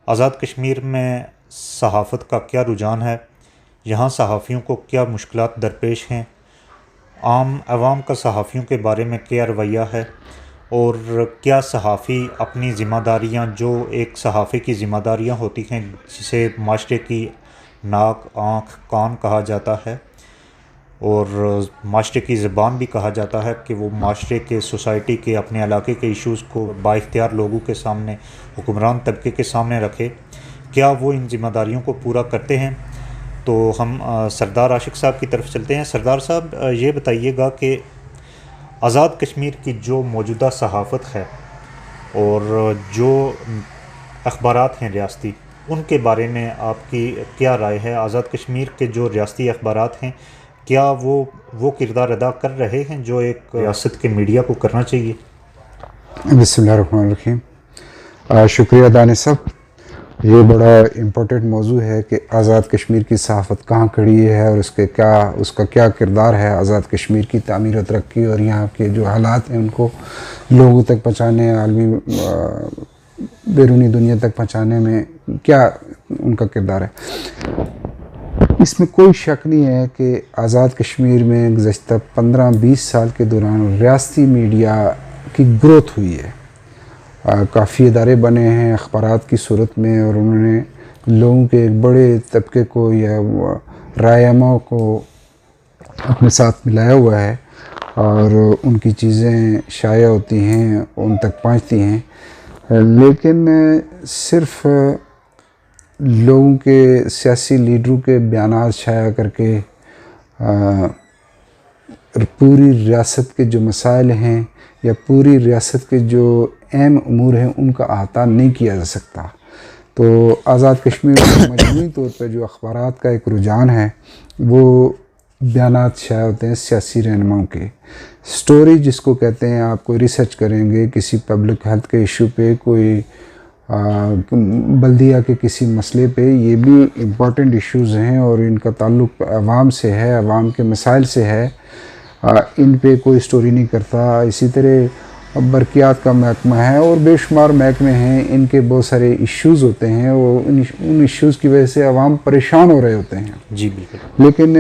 आज़ाद कश्मीर में सहाफ़त का क्या रुझान है, यहाँ सहाफ़ियों को क्या मुश्किलात दरपेश हैं, आम आवाम का सहाफ़ियों के बारे में क्या रवैया है और क्या सहाफ़ी अपनी ज़िम्मेदारियाँ जो एक सहाफ़ी की ज़िम्मेदारियाँ होती हैं, जिसे माशरे की नाक आँख कान कहा जाता है और माशरे की ज़बान भी कहा जाता है, कि वो माशरे के सोसाइटी के अपने इलाके के इश्यूज़ को बाइख्तियार लोगों के सामने, हुक्मरान तबके के सामने रखे, क्या वो इन ज़िम्मेदारियों को पूरा करते हैं। तो हम सरदार आशिक साहब की तरफ चलते हैं। सरदार साहब, ये बताइएगा कि आज़ाद कश्मीर की जो मौजूदा सहाफ़त है और जो अखबारात हैं रियासती, उनके बारे में आपकी क्या राय है। आज़ाद कश्मीर के जो रियासती अखबारात हैं, क्या वो किरदार अदा कर रहे हैं जो एक रियासत के मीडिया को करना चाहिए। बिस्मिल्लाहिर्रहमानिर्रहीम। शुक्रिया दानिश साहब। ये बड़ा इम्पोर्टेंट मौजू है कि आज़ाद कश्मीर की सहाफ़त कहाँ खड़ी है और उसका क्या किरदार है आज़ाद कश्मीर की तामीर और तरक्की और यहाँ के जो हालात हैं उनको लोगों तक पहुँचाने, आलमी बैरूनी दुनिया तक पहुँचाने में क्या उनका किरदार है। इसमें कोई शक नहीं है कि आज़ाद कश्मीर में गुज़श्ता 15-20 साल के दौरान रियासती मीडिया की ग्रोथ हुई है। काफ़ी इदारे बने हैं अखबारात की सूरत में और उन्होंने लोगों के एक बड़े तबके को या रायमाओं को अपने साथ मिलाया हुआ है और उनकी चीज़ें शाया होती हैं, उन तक पहुंचती हैं। लेकिन सिर्फ लोगों के सियासी लीडरों के बयानात शाया करके पूरी रियासत के जो मसाइल हैं या पूरी रियासत के जो अहम अमूर हैं उनका अहाता नहीं किया जा सकता। तो आज़ाद कश्मीर में मजमूई तौर पर जो अखबारात का एक रुझान है वो बयानात शाया होते हैं सियासी रहनुमाओं के। स्टोरी जिसको कहते हैं, आप कोई रिसर्च करेंगे किसी पब्लिक हेल्थ के इशू पे, कोई बल्दिया के किसी मसले पे, ये भी इम्पॉर्टेंट इश्यूज़ हैं और इनका ताल्लुक़ अवाम से है, अवाम के मसाइल से है। इन पे कोई स्टोरी नहीं करता। इसी तरह बरकियात का महकमा है और बेशुमार महकमे हैं, इनके बहुत सारे इश्यूज़ होते हैं, वो उन इश्यूज़ की वजह से अवाम परेशान हो रहे होते हैं। जी बिल्कुल। लेकिन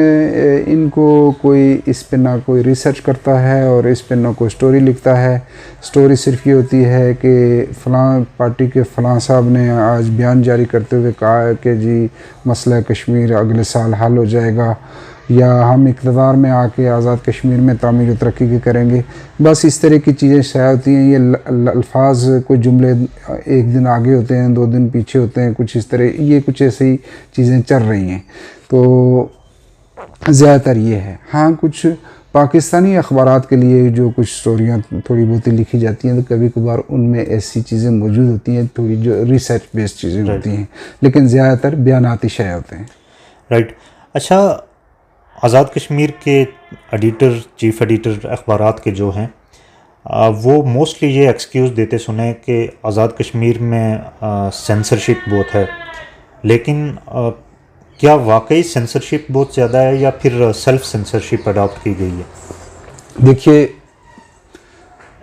इनको कोई इस पे ना कोई रिसर्च करता है और इस पे ना कोई स्टोरी लिखता है। स्टोरी सिर्फ ये होती है कि फ़लाँ पार्टी के फ़लाँ साहब ने आज बयान जारी करते हुए कहा है कि जी मसला कश्मीर अगले साल हल हो जाएगा, या हम इक़्तिदार में आके आज़ाद कश्मीर में तामीर और तरक्की की करेंगे। बस इस तरह की चीज़ें शाया होती हैं। ये अल्फाज, कोई जुमले एक दिन आगे होते हैं, 2 दिन पीछे होते हैं, कुछ इस तरह, ये कुछ ऐसी चीज़ें चल रही हैं। तो ज़्यादातर ये है। हाँ, कुछ पाकिस्तानी अखबारात के लिए जो कुछ स्टोरियाँ थोड़ी बहुत लिखी जाती हैं तो कभी कभार उनमें ऐसी चीज़ें मौजूद होती हैं, थोड़ी जो रिसर्च बेस्ड चीज़ें होती हैं, लेकिन ज़्यादातर बयानाती शाया होते हैं। राइट। अच्छा, आज़ाद कश्मीर के एडिटर, चीफ़ एडिटर अखबारात के जो हैं, वो मोस्टली ये एक्सक्यूज़ देते सुने कि आज़ाद कश्मीर में सेंसरशिप बहुत है, लेकिन क्या वाकई सेंसरशिप बहुत ज़्यादा है या फिर सेल्फ सेंसरशिप अडॉप्ट की गई है। देखिए,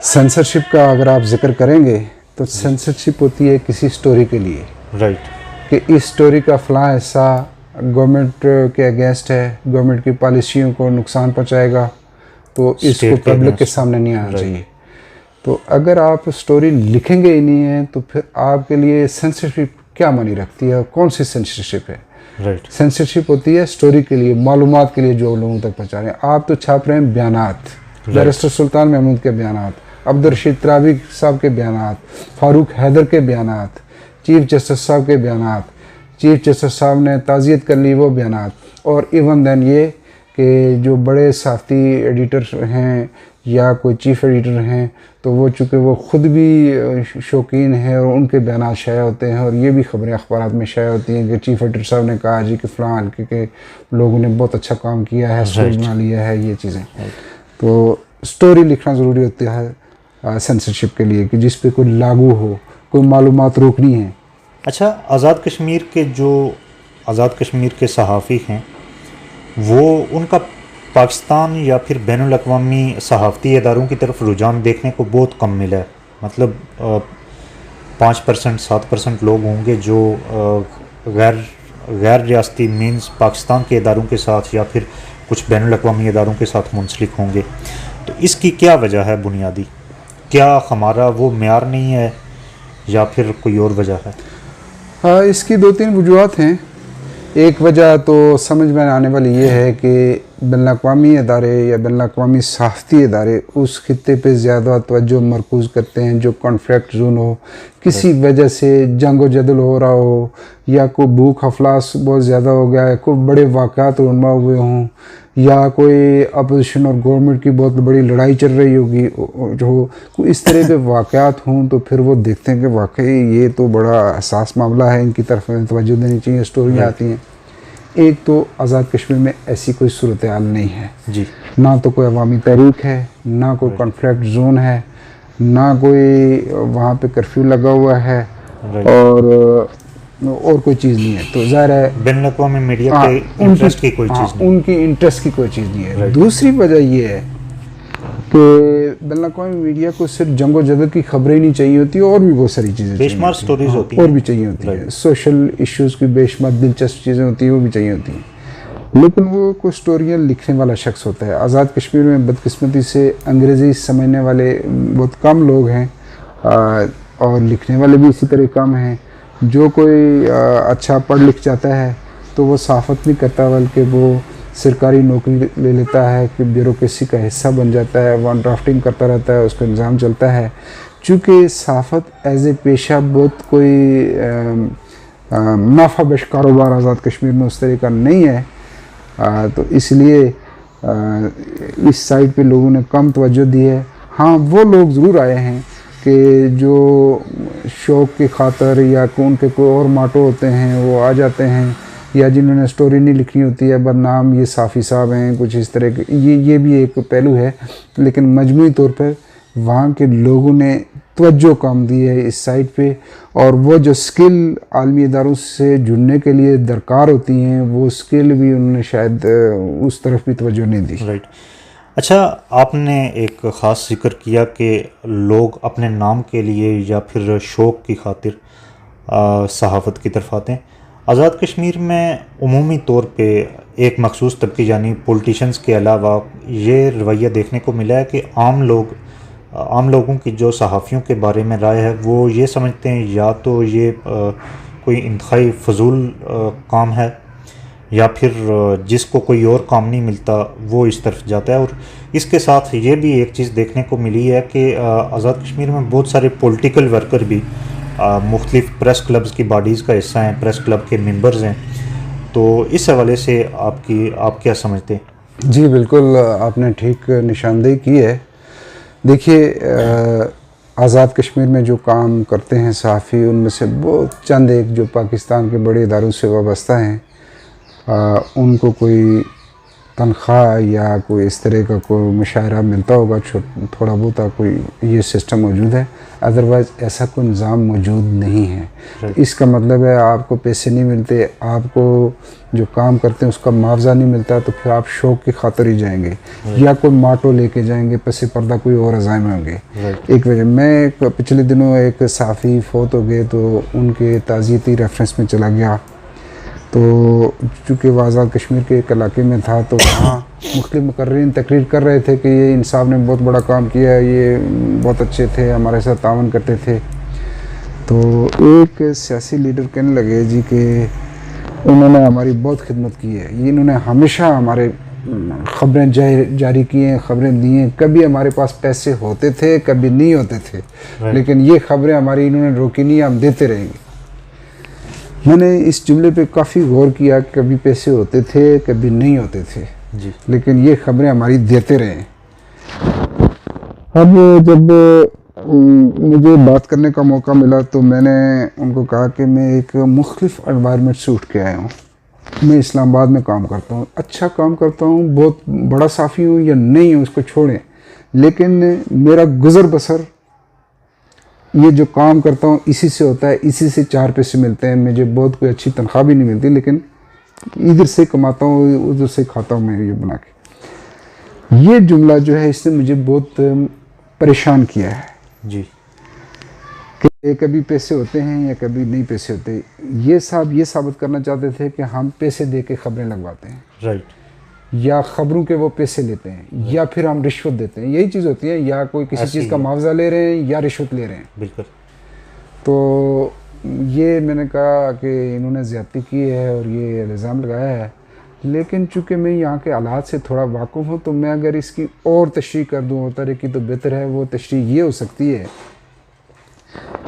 सेंसरशिप का अगर आप जिक्र करेंगे तो सेंसरशिप होती है किसी स्टोरी के लिए, राइट, कि इस स्टोरी का फ़लाँ हिस्सा गवर्नमेंट के अगेंस्ट है, गवर्नमेंट की पॉलिसियों को नुकसान पहुंचाएगा, तो इसको पब्लिक के सामने नहीं आना चाहिए। तो अगर आप स्टोरी लिखेंगे ही नहीं है तो फिर आपके लिए सेंसरशिप क्या मानी रखती है, कौन सी सेंसरशिप है। राइट, सेंसरशिप होती है स्टोरी के लिए, मालूमात के लिए जो लोगों तक पहुँचा रहे हैं। आप तो छाप रहे हैं बयानात, बैरिस्टर सुल्तान महमूद के बयानात, अब्दुल रशीद त्रावी साहब के बयानात, फारूक हैदर के बयानात, चीफ जस्टिस साहब के बयानात, चीफ जस्टिस साहब ने ताज़ियत कर ली वो बयानात, और इवन दैन ये कि जो बड़े साफ़ी एडिटर हैं या कोई चीफ़ एडिटर हैं तो वो चूँकि वो ख़ुद भी शौकीन है और उनके बयानात शाया होते हैं और ये भी ख़बरें अखबारात में शाया होती हैं कि चीफ़ एडिटर साहब ने कहा जी कि फ़लाँ हल्के के लोगों ने बहुत अच्छा काम किया है, स्टोरी बना लिया है, ये चीज़ें। तो स्टोरी लिखना ज़रूरी होता है सेंसरशिप के लिए कि जिस पे कोई लागू हो, कोई मालूमात रोकनी है। अच्छा, आज़ाद कश्मीर के सहाफ़ी हैं, वो उनका पाकिस्तान या फिर बैनुल अक़वामी सहाफ़ती इदारों की तरफ रुझान देखने को बहुत कम मिला है। मतलब 5% 7% लोग होंगे जो गैर रियासती मीन्स पाकिस्तान के इदारों के साथ या फिर कुछ बैनुल अक़वामी इदारों के साथ मुंसलिक होंगे। तो इसकी क्या वजह है बुनियादी? क्या हमारा वो मेयार नहीं है या फिर कोई और वजह है? हाँ, इसकी 2-3 वजूहत हैं। एक वजह तो समझ में आने वाली ये है कि बैनुल-अक़वामी इदारे या बैनुल-अक़वामी सहाफ़ती इदारे उस खित्ते पे ज़्यादा तवज्जो मरकूज़ करते हैं जो कॉन्फ्लिक्ट ज़ोन हो, किसी वजह से जंग व जदल हो रहा हो, या कोई भूख अफलास बहुत ज़्यादा हो गया है, कोई बड़े वाक़यात रुनमा हुए हों, या कोई अपोजिशन और गवर्नमेंट की बहुत बड़ी लड़ाई चल रही होगी जो इस तरह के वाक़यात हों, तो फिर वो देखते हैं कि वाकई ये तो बड़ा हसास मामला है, इनकी तरफ तवज्जो देनी चाहिए। स्टोरियाँ आती हैं। एक तो आज़ाद कश्मीर में ऐसी कोई सूरत हाल नहीं है जी, ना तो कोई अवामी तहरीक है, ना कोई कॉन्फ्लिक्ट जोन है, ना कोई वहाँ पे कर्फ्यू लगा हुआ है, और कोई चीज़ नहीं है। तो ज़ाहिर है बैनुल-अक़वामी मीडिया के इंटरेस्ट की कोई चीज़ नहीं, उनकी इंटरेस्ट की कोई चीज़ नहीं है। दूसरी वजह ये है कि बैनुल-अक़वामी मीडिया को सिर्फ जंग व जदल की खबरें नहीं चाहिए होती, और भी बहुत सारी चीज़ें बेशुमार स्टोरीज होती हैं, और भी चाहिए होती है। सोशल इश्यूज़ की बेशुमार दिलचस्प चीज़ें होती हैं, वो भी चाहिए होती हैं। लेकिन वो कोई स्टोरियाँ लिखने वाला शख्स होता है। आज़ाद कश्मीर में बदकिस्मती से अंग्रेज़ी समझने वाले बहुत कम लोग हैं, और लिखने वाले भी इसी तरह कम हैं। जो कोई अच्छा पढ़ लिख जाता है तो वो सहाफ़त नहीं करता, बल्कि वो सरकारी नौकरी ले लेता है कि ब्यूरोक्रेसी का हिस्सा बन जाता है, वन ड्राफ्टिंग करता रहता है, उसका निज़ाम चलता है। चूँकि सहाफ़त एज़ ए पेशा बहुत कोई मुनाफा बख्श कारोबार आज़ाद कश्मीर में उस तरह का नहीं है, तो इसलिए इस साइड पे लोगों ने कम तवज्जो दी है। हाँ, वो लोग ज़रूर आए हैं कि जो शौक़ की खातर या उनके कोई और माटो होते हैं वो आ जाते हैं, या जिन्होंने स्टोरी नहीं लिखनी होती है, बदनाम ये साफ़ी साहब हैं, कुछ इस तरह के, ये भी एक पहलू है। लेकिन मजमूई तौर पर वहाँ के लोगों ने तवज्जो कम दी है इस साइड पे, और वो जो स्किल आलमी इदारों से जुड़ने के लिए दरकार होती हैं, वो स्किल भी उन्होंने शायद उस तरफ भी तवज्जो नहीं दी। राइट। अच्छा, आपने एक ख़ास जिक्र किया कि लोग अपने नाम के लिए या फिर शौक़ की खातिर सहाफ़त की तरफ आते हैं। आज़ाद कश्मीर में उमूमी तौर पे एक मखसूस तबके यानी पॉलिटिशियंस के अलावा ये रवैया देखने को मिला है कि आम लोगों की जो सहाफ़ियों के बारे में राय है वो ये समझते हैं या तो ये कोई इंतहाई फजूल काम है, या फिर जिसको कोई और काम नहीं मिलता वो इस तरफ जाता है। और इसके साथ ये भी एक चीज़ देखने को मिली है कि आज़ाद कश्मीर में बहुत सारे पॉलिटिकल वर्कर भी मुख्तलिफ़ प्रेस क्लब्स की बॉडीज़ का हिस्सा हैं, प्रेस क्लब के मेंबर्स हैं। तो इस हवाले से आप क्या समझते हैं? जी बिल्कुल, आपने ठीक निशानदेही की है। देखिए, आज़ाद कश्मीर में जो काम करते हैं सहाफ़ी, उनमें से बहुत चंद एक जो पाकिस्तान के बड़े इदारों से वाबस्ता हैं, उनको कोई तनख्वाह या कोई इस तरह का कोई मुशायरा मिलता होगा, थोड़ा बहुत कोई ये सिस्टम मौजूद है। अदरवाइज़ ऐसा कोई निज़ाम मौजूद नहीं है। तो इसका मतलब है आपको पैसे नहीं मिलते, आपको जो काम करते हैं उसका मुआवजा नहीं मिलता, तो फिर आप शौक़ की खातिर ही जाएंगे, या कोई माटो लेके जाएंगे, पसे पर्दा कोई और अज़ाइम होंगे। एक वजह, मैं पिछले दिनों एक सहाफ़ी फ़ौत हो गए तो उनके ताज़ियती रेफरेंस में चला गया। तो चूँकि वह आज़ाद कश्मीर के एक इलाके में था, तो वहाँ मुख्तलिफ़ मुकर्रिरीन तकरीर कर रहे थे कि ये इंसाफ ने बहुत बड़ा काम किया है, ये बहुत अच्छे थे, हमारे साथ तावन करते थे। तो एक सियासी लीडर कहने लगे जी कि उन्होंने हमारी बहुत खिदमत की है, ये इन्होंने हमेशा हमारे ख़बरें जारी की हैं, ख़बरें दी हैं, कभी हमारे पास पैसे होते थे, कभी नहीं होते थे, लेकिन ये ख़बरें हमारी इन्होंने रोकी नहीं, हम देते रहेंगे। मैंने इस जुमले पे काफ़ी गौर किया, कभी पैसे होते थे, कभी नहीं होते थे जी, लेकिन ये ख़बरें हमारी देते रहे। अब जब मुझे बात करने का मौका मिला तो मैंने उनको कहा कि मैं एक मुख्तलिफ़ एनवायरनमेंट से उठ के आया हूँ। मैं इस्लामाबाद में काम करता हूँ, अच्छा काम करता हूँ, बहुत बड़ा साफ़ी हूँ या नहीं हूँ उसको छोड़ें, लेकिन मेरा गुज़र बसर ये जो काम करता हूँ इसी से होता है, इसी से 4 पैसे मिलते हैं। मुझे बहुत कोई अच्छी तनख्वाह भी नहीं मिलती, लेकिन इधर से कमाता हूँ, उधर से खाता हूँ मैं ये बना के। ये जुमला जो है इसने मुझे बहुत परेशान किया है जी, कि कभी पैसे होते हैं या कभी नहीं पैसे होते। ये साहब ये साबित करना चाहते थे कि हम पैसे दे के खबरें लगवाते हैं, राइट, या खबरों के वो पैसे लेते हैं, या फिर हम रिश्वत देते हैं। यही चीज़ होती है, या कोई किसी ऐसी चीज़ का है। मुआवजा ले रहे हैं या रिश्वत ले रहे हैं। बिल्कुल। तो ये मैंने कहा कि इन्होंने ज़्यादती की है और ये इल्ज़ाम लगाया है, लेकिन चूँकि मैं यहाँ के हालात से थोड़ा वाक़ुफ़ हूँ, तो मैं अगर इसकी और तशरीह कर दूँ और तरह की, तो बेहतर है। वो तशरीह ये हो सकती है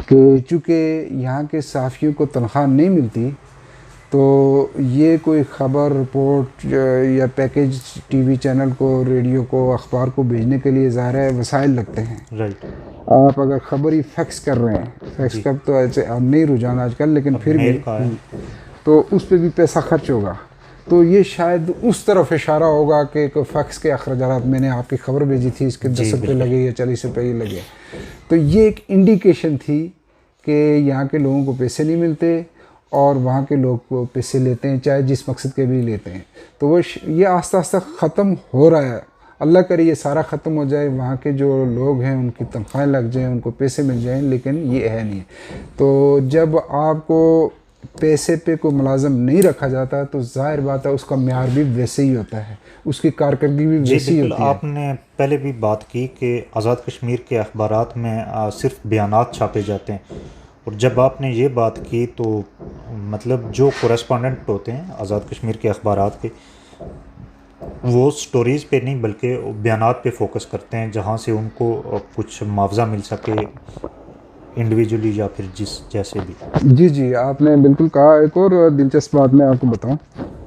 कि चूँकि यहाँ के सहाफ़ियों को तनख्वाह नहीं मिलती, तो ये कोई ख़बर, रिपोर्ट या पैकेज टीवी चैनल को, रेडियो को, अखबार को भेजने के लिए ज़ाहिर है वसाइल लगते हैं। राइट। आप अगर ख़बर ही फैक्स कर रहे हैं, फैक्स कब तो ऐसे अब नहीं रुझान आजकल, लेकिन फिर भी, मेल का है। तो उस पर भी पैसा खर्च होगा। तो ये शायद उस तरफ इशारा होगा कि फैक्स के अखराजात, मैंने आपकी खबर भेजी थी, इसके 10 रुपये लगे या 40 रुपये लगे। तो ये एक इंडिकेशन थी कि यहाँ के लोगों को पैसे नहीं मिलते और वहाँ के लोग को पैसे लेते हैं, चाहे जिस मकसद के भी लेते हैं। तो वो ये आस्ता आस्ता ख़त्म हो रहा है। अल्लाह करे ये सारा ख़त्म हो जाए, वहाँ के जो लोग हैं उनकी तनख्वाहें लग जाएं, उनको पैसे मिल जाएं, लेकिन ये है नहीं। तो जब आपको पैसे पे कोई मुलाजम नहीं रखा जाता, तो जाहिर बात है उसका म्यार भी वैसे ही होता है, उसकी कारकर्दगी भी वैसी ही होती है। आपने पहले भी बात की कि आज़ाद कश्मीर के अखबारात में सिर्फ बयानात छापे जाते हैं, और जब आपने ये बात की तो मतलब जो कोरेस्पॉन्डेंट होते हैं आज़ाद कश्मीर के अखबारात के, वो स्टोरीज़ पे नहीं बल्कि बयानात पे फोकस करते हैं, जहाँ से उनको कुछ मुआवजा मिल सके इंडिविजुअली या फिर जिस जैसे भी। जी जी, आपने बिल्कुल कहा। एक और दिलचस्प बात मैं आपको बताऊं,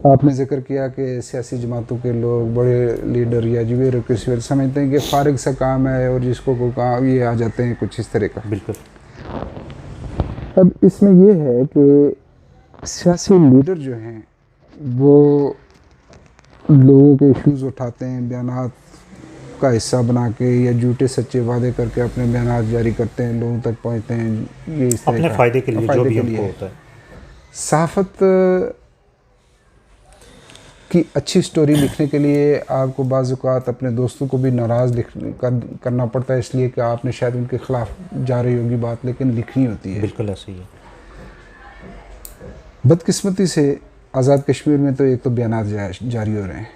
आपने जिक्र किया कि सियासी जमातों के लोग, बड़े लीडर या ब्यूरोक्रेसी समझते हैं कि फारिग सा काम है और जिसको को काम ये आ जाते हैं, कुछ इस तरह का। बिल्कुल। अब इसमें ये है कि सियासी लीडर जो हैं वो लोगों के इश्यूज़ उठाते हैं, बयानात का हिस्सा बना के या झूठे सच्चे वादे करके अपने बयानात जारी करते हैं, लोगों तक पहुंचते हैं, ये इस तरह अपने का फ़ायदे के लिए जो भी उनको है। होता है। सहाफ़त की अच्छी स्टोरी लिखने के लिए आपको बाज़ औक़ात अपने दोस्तों को भी नाराज़ करना पड़ता है, इसलिए कि आपने शायद उनके ख़िलाफ़ जा रही होगी बात, लेकिन लिखनी होती है। बिल्कुल ऐसे ही है। बदकिस्मती से आज़ाद कश्मीर में तो एक तो बयानात जारी हो रहे हैं,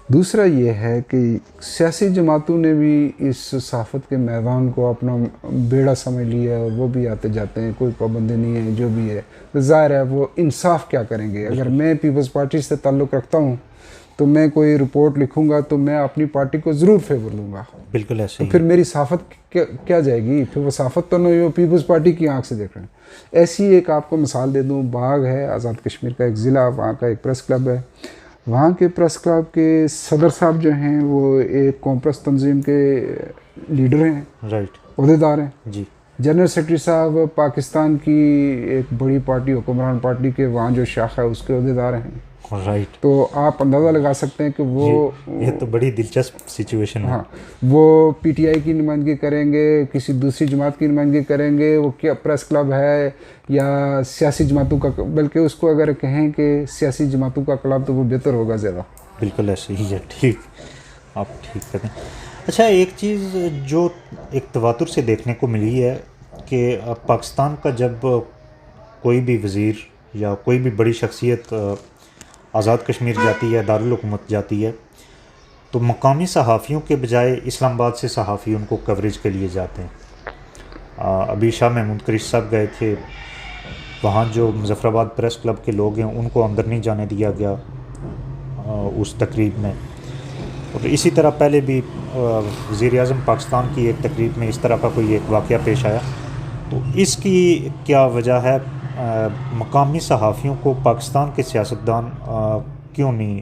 दूसरा ये है कि सियासी जमातों ने भी इस सहाफ़त के मैदान को अपना बेड़ा समझ लिया है और वो भी आते जाते हैं, कोई पाबंदी नहीं है, जो भी है। तो ज़ाहिर है वो इंसाफ क्या करेंगे। अगर मैं पीपल्स पार्टी से ताल्लुक़ रखता हूँ तो मैं कोई रिपोर्ट लिखूँगा तो मैं अपनी पार्टी को ज़रूर फेवर दूँगा। बिल्कुल ऐसे ही। फिर मेरी सहाफ़त क्या जाएगी, फिर वो सहाफ़त तो नहीं, वो पीपल्स पार्टी की आँख से देख रहे हैं। ऐसी एक आपको मिसाल दे दूँ, बाग है आज़ाद कश्मीर का एक ज़िला, वहाँ का एक प्रेस क्लब है। वहाँ के प्रेस क्लब के सदर साहब जो हैं वो एक कॉम्प्रेस तंजीम के लीडर हैं, राइट, ओहदेदार हैं जी। जनरल सेक्रेटरी साहब पाकिस्तान की एक बड़ी पार्टी, हुक्मरान पार्टी के वहाँ जो शाखा है उसके ओहदेदार हैं, राइट। तो आप अंदाज़ा लगा सकते हैं कि वो ये तो बड़ी दिलचस्प सिचुएशन है। हाँ, वो पीटीआई की नुमाइंदगी करेंगे, किसी दूसरी जमात की नुमाइंदगी करेंगे, वो क्या प्रेस क्लब है या सियासी जमातों का, बल्कि उसको अगर कहें कि सियासी जमातों का क्लब तो वो बेहतर होगा ज़्यादा। बिल्कुल ऐसे ही है, ठीक, आप ठीक कहते हैं। अच्छा, एक चीज़ जो एक तवातुर से देखने को मिली है कि पाकिस्तान का जब कोई भी वज़ीर या कोई भी बड़ी शख्सियत आज़ाद कश्मीर जाती है, दारुल हुकूमत जाती है, तो मकामी सहाफ़ियों के बजाय इस्लामाबाद से सहाफ़ी उनको कवरेज के लिए जाते हैं। अभी शाह महमूद कुरैशी साहब गए थे, वहाँ जो मुज़फ़्फ़राबाद प्रेस क्लब के लोग हैं उनको अंदर नहीं जाने दिया गया उस तकरीब में। और इसी तरह पहले भी वज़ीर-ए-आज़म पाकिस्तान की एक तकरीब में इस तरह का कोई एक वाक़या पेश आया। तो इसकी क्या वजह है? मकामी सहाफ़ियों को पाकिस्तान के सियासतदान क्यों नहीं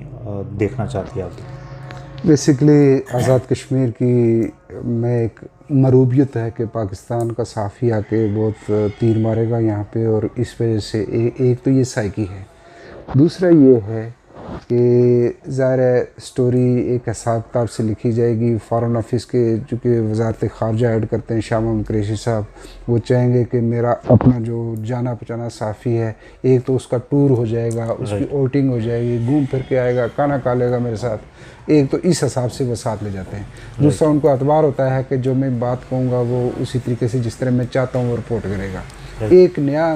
देखना चाहते आगे? बेसिकली आज़ाद कश्मीर की में एक मरूबियत है कि पाकिस्तान का सहाफ़ी आके बहुत तीर मारेगा यहाँ पे, और इस वजह से एक तो ये साइकी है। दूसरा ये है कि ज़ाहिर है स्टोरी एक हिसाब किताब से लिखी जाएगी। फ़ॉरेन ऑफिस के चूँकि वजारत ख़ारजा ऐड करते हैं शाह महमूद कुरैशी साहब, वो चाहेंगे कि मेरा अपना जो जाना पहचाना साफ़ी है, एक तो उसका टूर हो जाएगा, उसकी आउटिंग हो जाएगी, घूम फिर के आएगा, खाना खा लेगा मेरे साथ, एक तो इस हिसाब से वो साथ ले जाते हैं। दूसरा उनको एतबार होता है कि जो मैं बात कहूँगा वो उसी तरीके से जिस तरह मैं चाहता हूँ वो रिपोर्ट करेगा। एक नया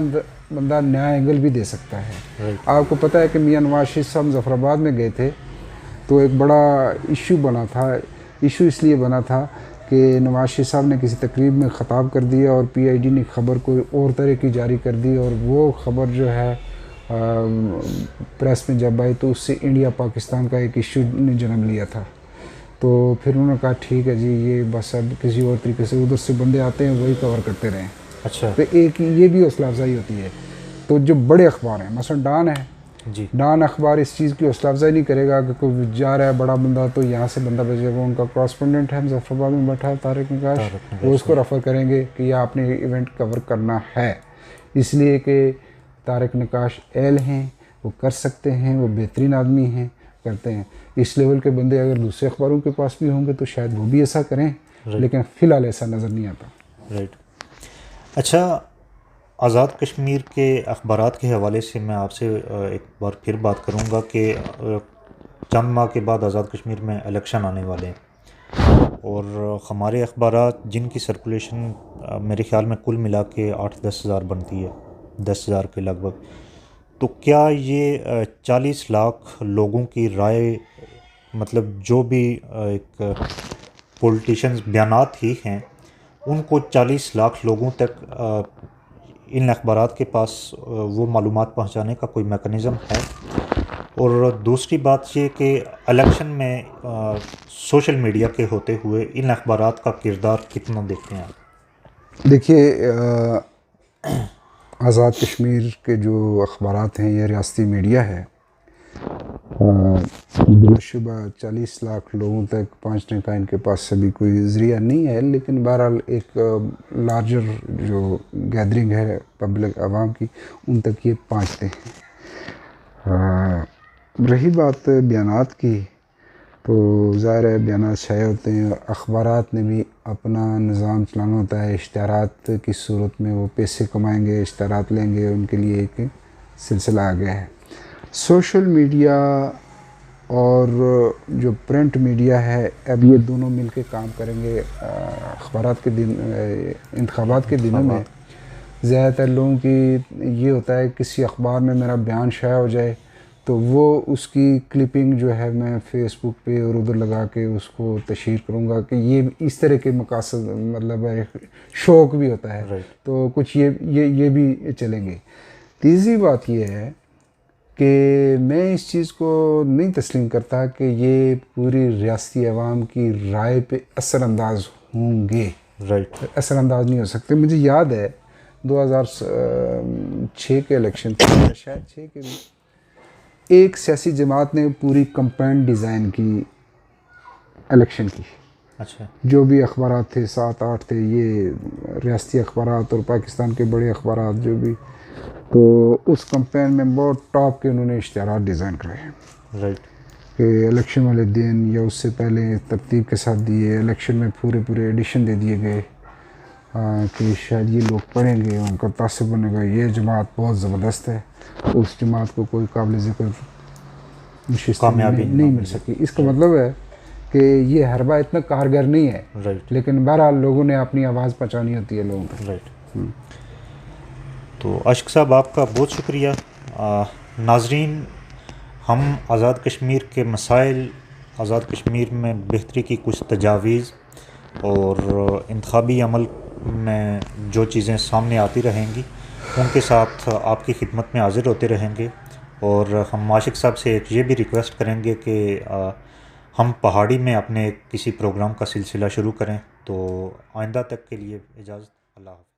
बंदा नया एंगल भी दे सकता है। आपको पता है कि मियां नवाज शरीफ साहब मुजफ्फराबाद में गए थे तो एक बड़ा इशू बना था। इशू इसलिए बना था कि नवाज शरीफ साहब ने किसी तकरीब में ख़ताब कर दिया और पीआईडी ने खबर कोई और तरह की जारी कर दी, और वो खबर जो है प्रेस में जब आई तो उससे इंडिया पाकिस्तान का एक इशू ने जन्म लिया था। तो फिर उन्होंने कहा ठीक है जी, ये बस अब किसी और तरीके से उधर से बंदे आते हैं वही कवर करते रहें। अच्छा। तो एक ये भी हौसला अफजाई होती है। तो जो बड़े अखबार हैं, मसलन डॉन है जी, डॉन अखबार इस चीज़ की हौसला अफजाई नहीं करेगा कि कोई जा रहा है बड़ा बंदा तो यहाँ से बंदा भेजेगा। उनका कॉरस्पॉन्डेंट है मुजफ्फराबाद में बैठा है तारिक निकाश, वो उसको रेफ़र करेंगे कि यह आपने इवेंट कवर करना है, इसलिए कि तारिक निकाश एल हैं, वो कर सकते हैं, वो बेहतरीन आदमी हैं, करते हैं। इस लेवल के बंदे अगर दूसरे अखबारों के पास भी होंगे तो शायद वो भी ऐसा करें, लेकिन फ़िलहाल ऐसा नज़र नहीं आता। राइट। अच्छा, आज़ाद कश्मीर के अखबारात के हवाले से मैं आपसे एक बार फिर बात करूंगा कि चंद माह के बाद आज़ाद कश्मीर में इलेक्शन आने वाले हैं और हमारे अखबारात जिनकी सर्कुलेशन मेरे ख्याल में कुल मिला के 8-10 हज़ार बनती है, 10 हज़ार के लगभग। तो क्या ये 40 लाख लोगों की राय, मतलब जो भी एक पॉलिटिशियंस बयानात ही हैं, उनको 40 लाख लोगों तक इन अखबारात के पास वो मालूमात पहुंचाने का कोई मेकनिज़म है? और दूसरी बात ये कि इलेक्शन में सोशल मीडिया के होते हुए इन अखबारात का किरदार कितना देखते हैं आप? देखिए, आज़ाद कश्मीर के जो अखबारात हैं, ये रियासती मीडिया है, बिलशुबा 40 लाख लोगों तक पहुंचने का इनके पास सभी कोई ज़रिया नहीं है, लेकिन बहरहाल एक लार्जर जो गैदरिंग है पब्लिक आवाम की, उन तक ये पहुंचते हैं। रही बात बयानात की, तो ज़ाहिर है बयानात शाये होते हैं, अखबारात ने भी अपना निज़ाम चलाना होता है। इश्तिहारात की सूरत में वो पैसे कमाएंगे, इश्तिहारात लेंगे, उनके लिए एक सिलसिला आ गया है। सोशल मीडिया और जो प्रिंट मीडिया है, अब ये दोनों मिलके काम करेंगे। अखबारात के दिन, इंतखाबात के दिनों में ज़्यादातर लोगों की ये होता है किसी अखबार में मेरा बयान शाया हो जाए तो वो उसकी क्लिपिंग जो है मैं फ़ेसबुक पे और उधर लगा के उसको तशहीर करूँगा कि ये इस तरह के मकासद, मतलब शौक़ भी होता है। तो कुछ ये भी चलेंगे। तीसरी बात ये है कि मैं इस चीज़ को नहीं तस्लीम करता कि ये पूरी रियासती अवाम की राय पे असरअंदाज होंगे। असरअंदाज नहीं हो सकते। मुझे याद है 2006 के इलेक्शन थे, शायद 6 के भी, एक सियासी जमात ने पूरी कंपेन डिज़ाइन की इलेक्शन की। अच्छा। जो भी अखबारात थे, 7-8 थे, ये रियासती अखबारात और पाकिस्तान के बड़े अखबारात जो भी, तो उस कंपेन में बहुत टॉप के उन्होंने इश्तिहारात डिज़ाइन कराए। कि इलेक्शन वाले दिन या उससे पहले तरतीब के साथ दिए, इलेक्शन में पूरे एडिशन दे दिए गए कि शायद ये लोग पढ़ेंगे, उनका तासुब बनेगा, ये जमात बहुत ज़बरदस्त है, उस जमात को कोई काबिल ज़िक्र कामयाबी नहीं मिल सकी। इसका मतलब है कि ये हरबा इतना कारगर नहीं है, लेकिन बहरहाल लोगों ने अपनी आवाज़ पहुँचानी होती है लोगों तक। तो अश्क साहब, आपका बहुत शुक्रिया। नाजरीन, हम आज़ाद कश्मीर के मसाइल, आज़ाद कश्मीर में बेहतरी की कुछ तजावीज़ और इंतखाबी अमल में जो चीज़ें सामने आती रहेंगी उनके साथ आपकी खिदमत में हाज़िर होते रहेंगे। और हम आशिक साहब से ये भी रिक्वेस्ट करेंगे कि हम पहाड़ी में अपने किसी प्रोग्राम का सिलसिला शुरू करें। तो आइंदा तक के लिए इजाज़त। अल्लाह हाफ़िज़।